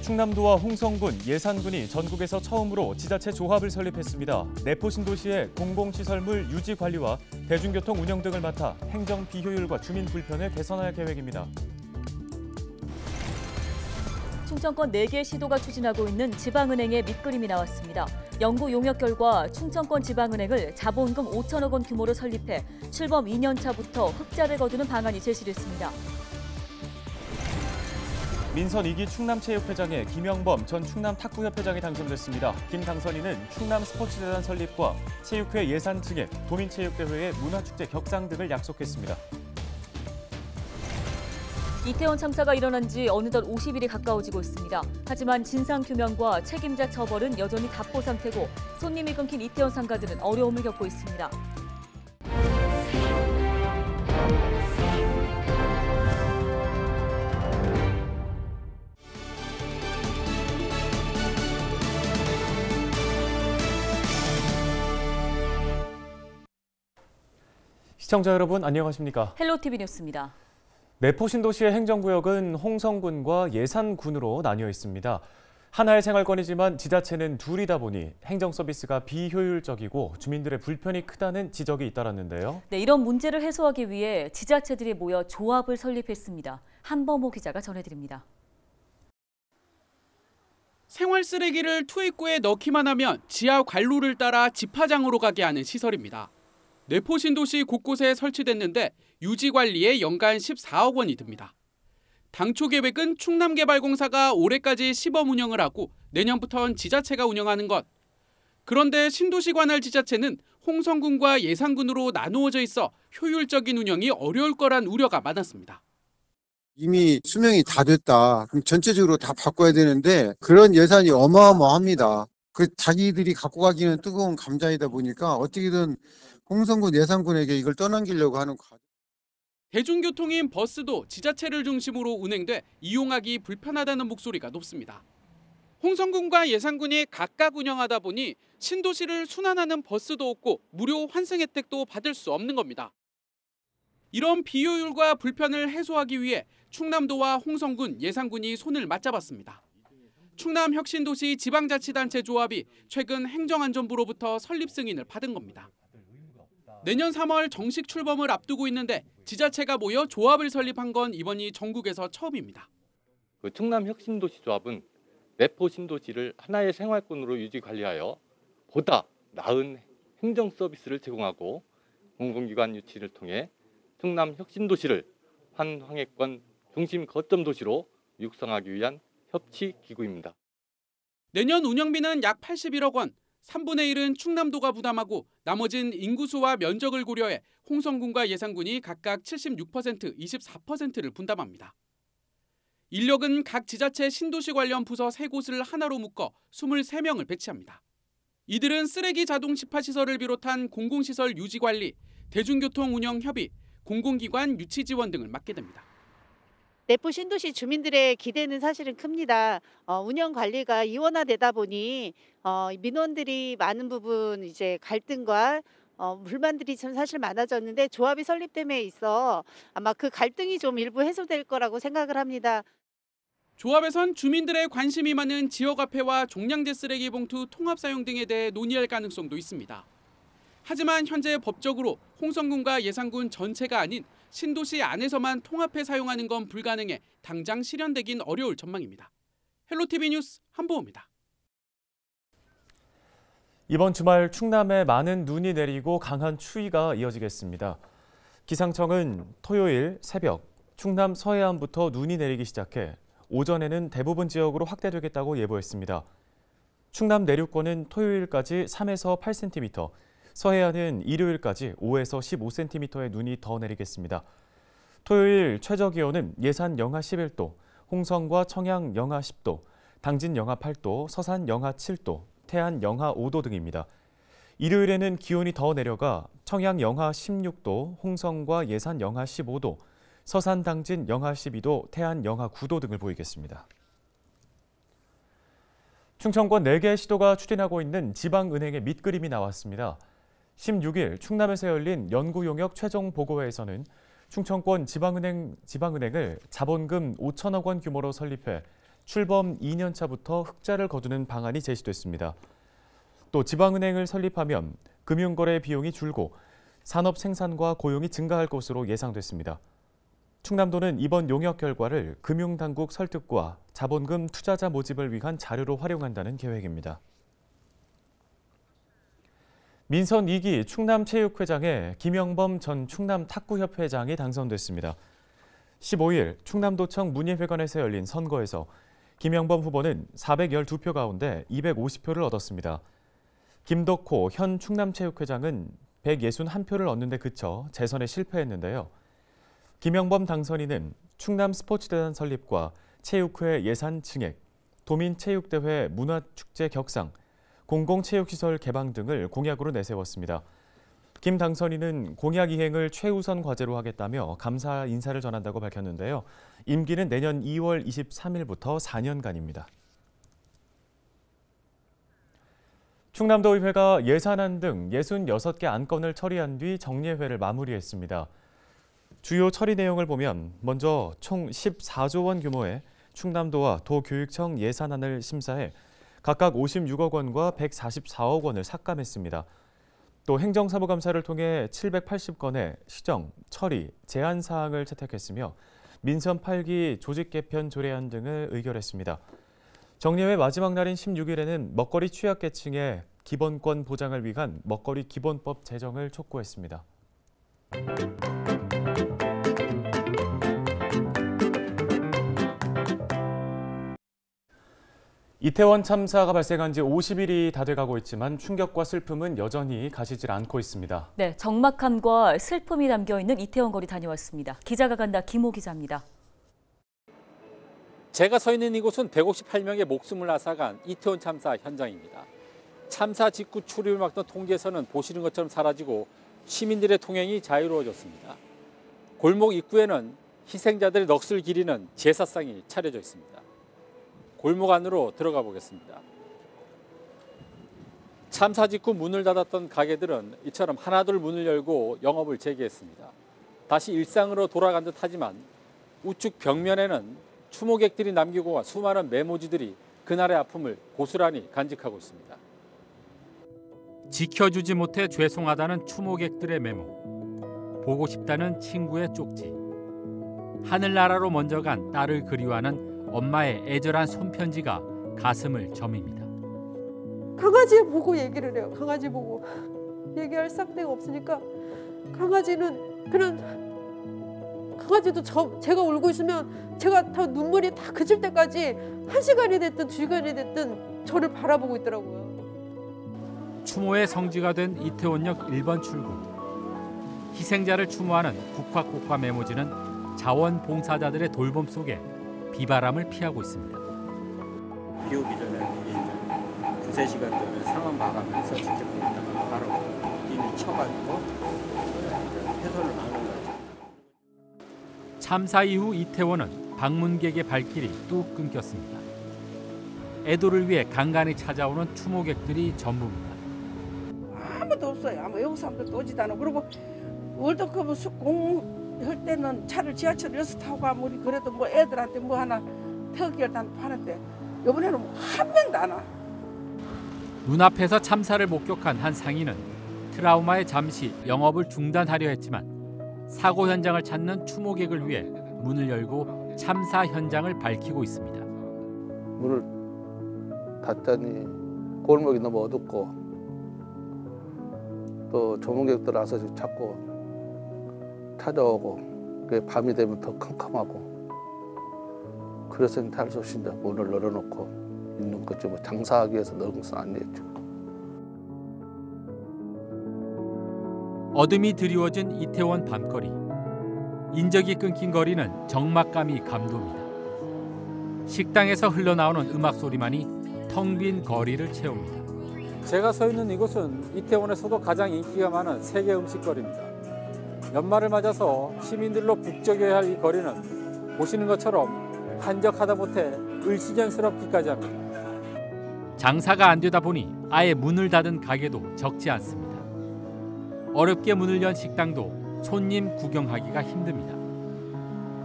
충남도와 홍성군, 예산군이 전국에서 처음으로 지자체 조합을 설립했습니다. 내포 신도시의 공공시설물 유지 관리와 대중교통 운영 등을 맡아 행정 비효율과 주민 불편을 개선할 계획입니다. 충청권 4개 시도가 추진하고 있는 지방은행의 밑그림이 나왔습니다. 연구 용역 결과 충청권 지방은행을 자본금 5천억 원 규모로 설립해 출범 2년 차부터 흑자를 거두는 방안이 제시됐습니다. 민선 2기 충남체육회장에 김영범 전 충남탁구협회장이 당선됐습니다. 김 당선인은 충남스포츠재단 설립과 체육회 예산 증액, 도민체육대회의 문화축제 격상 등을 약속했습니다. 이태원 참사가 일어난 지 어느덧 50일이 가까워지고 있습니다. 하지만 진상규명과 책임자 처벌은 여전히 답보 상태고 손님이 끊긴 이태원 상가들은 어려움을 겪고 있습니다. 시청자 여러분 안녕하십니까? 헬로티비 뉴스입니다. 내포 신도시의 행정구역은 홍성군과 예산군으로 나뉘어 있습니다. 하나의 생활권이지만 지자체는 둘이다 보니 행정서비스가 비효율적이고 주민들의 불편이 크다는 지적이 잇따랐는데요. 네, 이런 문제를 해소하기 위해 지자체들이 모여 조합을 설립했습니다. 한범호 기자가 전해드립니다. 생활 쓰레기를 투입구에 넣기만 하면 지하 관로를 따라 집화장으로 가게 하는 시설입니다. 내포 신도시 곳곳에 설치됐는데 유지 관리에 연간 14억 원이 듭니다. 당초 계획은 충남개발공사가 올해까지 시범 운영을 하고 내년부터는 지자체가 운영하는 것. 그런데 신도시 관할 지자체는 홍성군과 예산군으로 나누어져 있어 효율적인 운영이 어려울 거란 우려가 많았습니다. 이미 수명이 다 됐다. 그럼 전체적으로 다 바꿔야 되는데 그런 예산이 어마어마합니다. 자기들이 갖고 가기는 뜨거운 감자이다 보니까 어떻게든 홍성군 예산군에게 이걸 떠넘기려고 하는 과정. 대중교통인 버스도 지자체를 중심으로 운행돼 이용하기 불편하다는 목소리가 높습니다. 홍성군과 예산군이 각각 운영하다 보니 신도시를 순환하는 버스도 없고 무료 환승 혜택도 받을 수 없는 겁니다. 이런 비효율과 불편을 해소하기 위해 충남도와 홍성군, 예산군이 손을 맞잡았습니다. 충남혁신도시 지방자치단체 조합이 최근 행정안전부로부터 설립 승인을 받은 겁니다. 내년 3월 정식 출범을 앞두고 있는데 지자체가 모여 조합을 설립한 건 이번이 전국에서 처음입니다. 충남혁신도시조합은 내포 신도시를 하나의 생활권으로 유지 관리하여 보다 나은 행정 서비스를 제공하고 공공기관 유치를 통해 충남혁신도시를 환황해권 중심 거점 도시로 육성하기 위한 협치 기구입니다. 내년 운영비는 약 81억 원. 3분의 1은 충남도가 부담하고 나머지는 인구수와 면적을 고려해 홍성군과 예산군이 각각 76%, 24%를 분담합니다. 인력은 각 지자체 신도시 관련 부서 3곳을 하나로 묶어 23명을 배치합니다. 이들은 쓰레기 자동 집화시설을 비롯한 공공시설 유지관리, 대중교통 운영 협의, 공공기관 유치 지원 등을 맡게 됩니다. 내포 신도시 주민들의 기대는 사실은 큽니다. 운영 관리가 이원화되다 보니 민원들이 많은 부분 이제 갈등과 불만들이 좀 사실 많아졌는데 조합이 설립됨에 있어 아마 그 갈등이 좀 일부 해소될 거라고 생각을 합니다. 조합에선 주민들의 관심이 많은 지역화폐와 종량제 쓰레기 봉투 통합 사용 등에 대해 논의할 가능성도 있습니다. 하지만 현재 법적으로 홍성군과 예산군 전체가 아닌 신도시 안에서만 통합해 사용하는 건 불가능해 당장 실현되긴 어려울 전망입니다. 헬로티비 뉴스 한보호입니다. 이번 주말 충남에 많은 눈이 내리고 강한 추위가 이어지겠습니다. 기상청은 토요일 새벽 충남 서해안부터 눈이 내리기 시작해 오전에는 대부분 지역으로 확대되겠다고 예보했습니다. 충남 내륙권은 토요일까지 3에서 8cm, 서해안은 일요일까지 5에서 15cm의 눈이 더 내리겠습니다. 토요일 최저기온은 예산 영하 11도, 홍성과 청양 영하 10도, 당진 영하 8도, 서산 영하 7도, 태안 영하 5도 등입니다. 일요일에는 기온이 더 내려가 청양 영하 16도, 홍성과 예산 영하 15도, 서산 당진 영하 12도, 태안 영하 9도 등을 보이겠습니다. 충청권 4개 시도가 추진하고 있는 지방은행의 밑그림이 나왔습니다. 16일 충남에서 열린 연구용역 최종 보고회에서는 충청권 지방은행을 자본금 5천억 원 규모로 설립해 출범 2년 차부터 흑자를 거두는 방안이 제시됐습니다. 또 지방은행을 설립하면 금융거래 비용이 줄고 산업 생산과 고용이 증가할 것으로 예상됐습니다. 충남도는 이번 용역 결과를 금융당국 설득과 자본금 투자자 모집을 위한 자료로 활용한다는 계획입니다. 민선 2기 충남체육회장에 김영범 전 충남탁구협회장이 당선됐습니다. 15일 충남도청 문예회관에서 열린 선거에서 김영범 후보는 412표 가운데 250표를 얻었습니다. 김덕호 현 충남체육회장은 161표를 얻는 데 그쳐 재선에 실패했는데요. 김영범 당선인은 충남스포츠대단 설립과 체육회 예산 증액, 도민체육대회 문화축제 격상, 공공체육시설 개방 등을 공약으로 내세웠습니다. 김 당선인은 공약 이행을 최우선 과제로 하겠다며 감사 인사를 전한다고 밝혔는데요. 임기는 내년 2월 23일부터 4년간입니다. 충남도의회가 예산안 등 66개 안건을 처리한 뒤 정례회를 마무리했습니다. 주요 처리 내용을 보면 먼저 총 14조 원 규모의 충남도와 도교육청 예산안을 심사해 각각 56억 원과 144억 원을 삭감했습니다. 또 행정사무감사를 통해 780건의 시정, 처리, 제한 사항을 채택했으며 민선 8기 조직 개편 조례안 등을 의결했습니다. 정례회 마지막 날인 16일에는 먹거리 취약계층의 기본권 보장을 위한 먹거리 기본법 제정을 촉구했습니다. 이태원 참사가 발생한 지 50일이 다 돼가고 있지만 충격과 슬픔은 여전히 가시질 않고 있습니다. 네, 적막함과 슬픔이 담겨있는 이태원 거리 다녀왔습니다. 기자가 간다 김호 기자입니다. 제가 서 있는 이곳은 158명의 목숨을 앗아간 이태원 참사 현장입니다. 참사 직후 출입을 막던 통제선은 보시는 것처럼 사라지고 시민들의 통행이 자유로워졌습니다. 골목 입구에는 희생자들의 넋을 기리는 제사상이 차려져 있습니다. 골목 안으로 들어가 보겠습니다. 참사 직후 문을 닫았던 가게들은 이처럼 하나둘 문을 열고 영업을 재개했습니다. 다시 일상으로 돌아간 듯하지만 우측 벽면에는 추모객들이 남기고 간 수많은 메모지들이 그날의 아픔을 고스란히 간직하고 있습니다. 지켜주지 못해 죄송하다는 추모객들의 메모, 보고 싶다는 친구의 쪽지, 하늘나라로 먼저 간 딸을 그리워하는 엄마의 애절한 손편지가 가슴을 저밉니다. 강아지 보고 얘기를 해요. 강아지 보고 얘기할 상대가 없으니까 강아지는 그냥 강아지도 제가 울고 있으면 제가 다 눈물이 다 그칠 때까지 1시간이 됐든 2시간이 됐든 저를 바라보고 있더라고요. 추모의 성지가 된 이태원역 1번 출구. 희생자를 추모하는 국화꽃과 메모지는 자원봉사자들의 돌봄 속에 비바람을 피하고 있습니다. 비 오기 전에 두세 시간 전에 상황 봐가면서 직접 있다가 바로 이미 쳐가지고 해소를 하는 거죠. 참사 이후 이태원은 방문객의 발길이 뚝 끊겼습니다. 애도를 위해 간간히 찾아오는 추모객들이 전부입니다. 아무도 없어요. 아무 외국 사람들도 오지도 않고. 그리고 월드컵 공할 때는 차를 지하철에서 타고 가면 우리 그래도 뭐 애들한테 뭐 하나 특결단 파는데 이번에는 한 명도 안 와. 눈앞에서 참사를 목격한 한 상인은 트라우마에 잠시 영업을 중단하려 했지만 사고 현장을 찾는 추모객을 위해 문을 열고 참사 현장을 밝히고 있습니다. 문을 닫자니 골목이 너무 어둡고 또 조문객들 와서 자꾸 찾아오고 그게 밤이 되면 더 캄캄하고 그래서 할 수 없이 문을 열어놓고 있는 거죠. 뭐 장사하기 위해서 넣은 것은 아니었죠. 어둠이 드리워진 이태원 밤거리. 인적이 끊긴 거리는 적막감이 감돕니다. 식당에서 흘러나오는 음악 소리만이 텅 빈 거리를 채웁니다. 제가 서 있는 이곳은 이태원에서도 가장 인기가 많은 세계 음식거리입니다. 연말을 맞아서 시민들로 북적여야 할 이 거리는 보시는 것처럼 한적하다 못해 을씨년스럽기까지 합니다. 장사가 안 되다 보니 아예 문을 닫은 가게도 적지 않습니다. 어렵게 문을 연 식당도 손님 구경하기가 힘듭니다.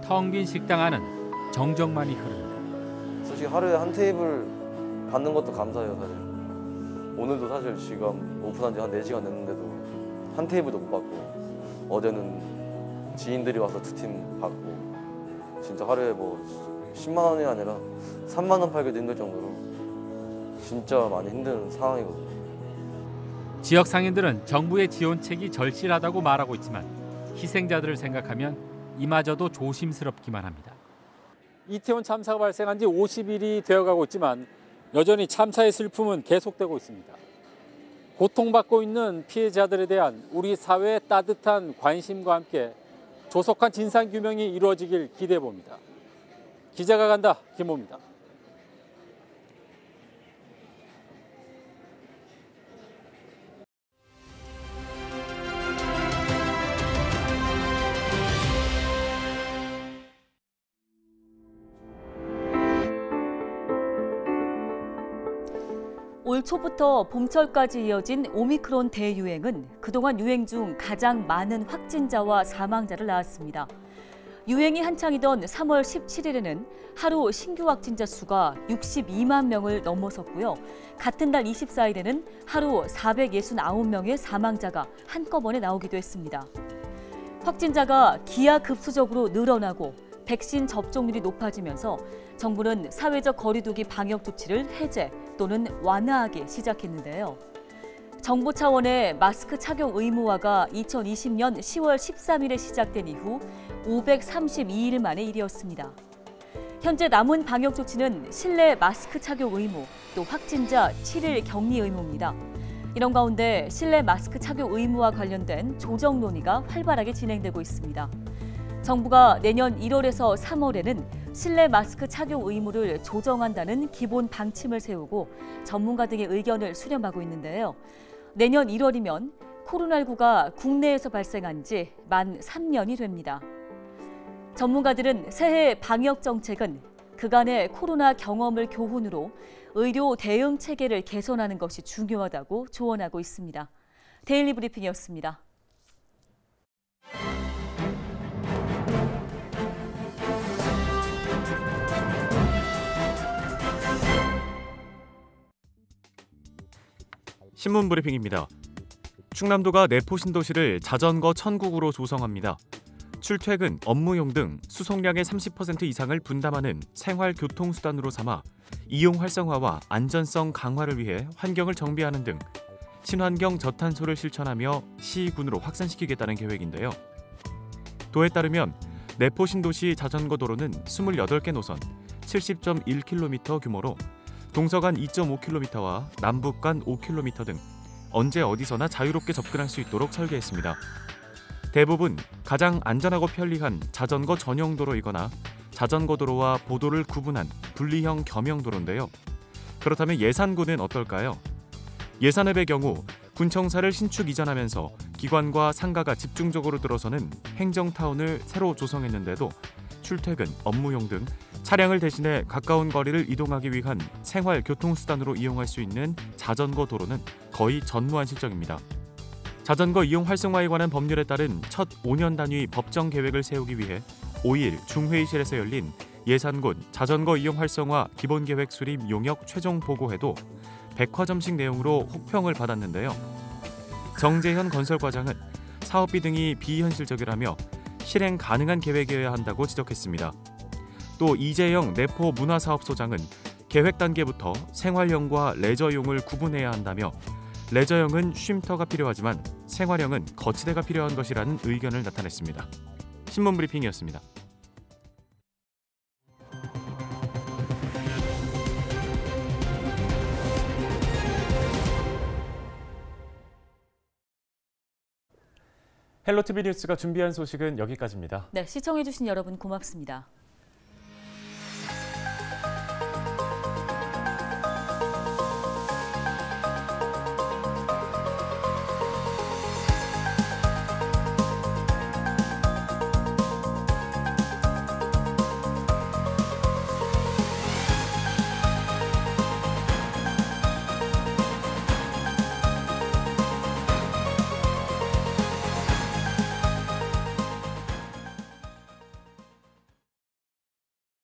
텅 빈 식당 안은 정적만이 흐릅니다. 솔직히 하루에 한 테이블 받는 것도 감사해요, 사실. 오늘도 사실 지금 오픈한 지 한 4시간 됐는데도 한 테이블도 못 받고, 어제는 지인들이 와서 2팀 받고, 진짜 하루에 뭐 10만 원이 아니라 3만 원 팔기도 힘들 정도로 진짜 많이 힘든 상황이거든요. 지역 상인들은 정부의 지원책이 절실하다고 말하고 있지만 희생자들을 생각하면 이마저도 조심스럽기만 합니다. 이태원 참사가 발생한 지 50일이 되어가고 있지만 여전히 참사의 슬픔은 계속되고 있습니다. 고통받고 있는 피해자들에 대한 우리 사회의 따뜻한 관심과 함께 조속한 진상규명이 이루어지길 기대해 봅니다. 기자가 간다, 김호입니다. 올 초부터 봄철까지 이어진 오미크론 대유행은 그동안 유행 중 가장 많은 확진자와 사망자를 낳았습니다. 유행이 한창이던 3월 17일에는 하루 신규 확진자 수가 62만 명을 넘어섰고요. 같은 달 24일에는 하루 469명의 사망자가 한꺼번에 나오기도 했습니다. 확진자가 기하급수적으로 늘어나고 백신 접종률이 높아지면서 정부는 사회적 거리두기 방역 조치를 해제 또는 완화하기 시작했는데요. 정부 차원의 마스크 착용 의무화가 2020년 10월 13일에 시작된 이후 532일 만의 일이었습니다. 현재 남은 방역 조치는 실내 마스크 착용 의무, 또 확진자 7일 격리 의무입니다. 이런 가운데 실내 마스크 착용 의무와 관련된 조정 논의가 활발하게 진행되고 있습니다. 정부가 내년 1월에서 3월에는 실내 마스크 착용 의무를 조정한다는 기본 방침을 세우고 전문가 등의 의견을 수렴하고 있는데요. 내년 1월이면 코로나19가 국내에서 발생한 지 만 3년이 됩니다. 전문가들은 새해 방역 정책은 그간의 코로나 경험을 교훈으로 의료 대응 체계를 개선하는 것이 중요하다고 조언하고 있습니다. 데일리 브리핑이었습니다. 신문 브리핑입니다. 충남도가 내포 신도시를 자전거 천국으로 조성합니다. 출퇴근, 업무용 등 수송량의 30% 이상을 분담하는 생활교통수단으로 삼아 이용 활성화와 안전성 강화를 위해 환경을 정비하는 등 친환경 저탄소를 실천하며 시군으로 확산시키겠다는 계획인데요. 도에 따르면 내포 신도시 자전거 도로는 28개 노선, 70.1km 규모로 동서간 2.5km와 남북 간 5km 등 언제 어디서나 자유롭게 접근할 수 있도록 설계했습니다. 대부분 가장 안전하고 편리한 자전거 전용 도로이거나 자전거 도로와 보도를 구분한 분리형 겸용 도로인데요. 그렇다면 예산군은 어떨까요? 예산업의 경우 군청사를 신축 이전하면서 기관과 상가가 집중적으로 들어서는 행정타운을 새로 조성했는데도 출퇴근, 업무용 등 차량을 대신해 가까운 거리를 이동하기 위한 생활교통수단으로 이용할 수 있는 자전거 도로는 거의 전무한 실정입니다. 자전거 이용 활성화에 관한 법률에 따른 첫 5년 단위 법정 계획을 세우기 위해 5일 중회의실에서 열린 예산군 자전거 이용 활성화 기본계획 수립 용역 최종 보고회도 백화점식 내용으로 혹평을 받았는데요. 정재현 건설과장은 사업비 등이 비현실적이라며 실행 가능한 계획이어야 한다고 지적했습니다. 또 이재영 내포 문화사업소장은 계획 단계부터 생활용과 레저용을 구분해야 한다며 레저용은 쉼터가 필요하지만 생활용은 거치대가 필요한 것이라는 의견을 나타냈습니다. 신문 브리핑이었습니다. 헬로티비 뉴스가 준비한 소식은 여기까지입니다. 네, 시청해주신 여러분 고맙습니다.